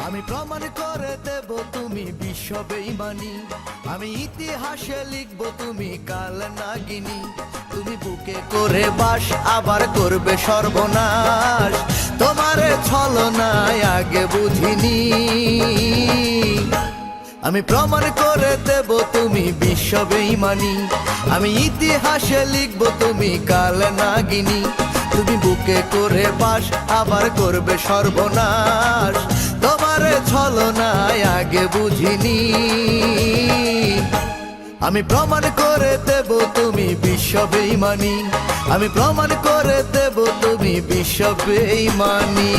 আমি প্রমাণ করে দেব তুমি বিশ্ব বেঈমানি, আমি ইতিহাসে লিখব তুমি কাল নাগিনী। তুমি বুকে করে বাস আবার করবে সর্বনাশ, তোমারে ছলনায় আগে বুঝিনি। আমি প্রমাণ করে দেব তুমি বিশ্ব বেঈমানি, আমি ইতিহাসে লিখব তুমি কাল নাগিনী। তুমি বুকে করে বাস আবার করবে সর্বনাশ, তোমারে ছলনায় আগে বুঝিনি। আমি প্রমাণ করে দেব তুমি বিশ্ব বেঈমানি, আমি প্রমাণ করে দেব তুমি বিশ্ব বেঈমানি।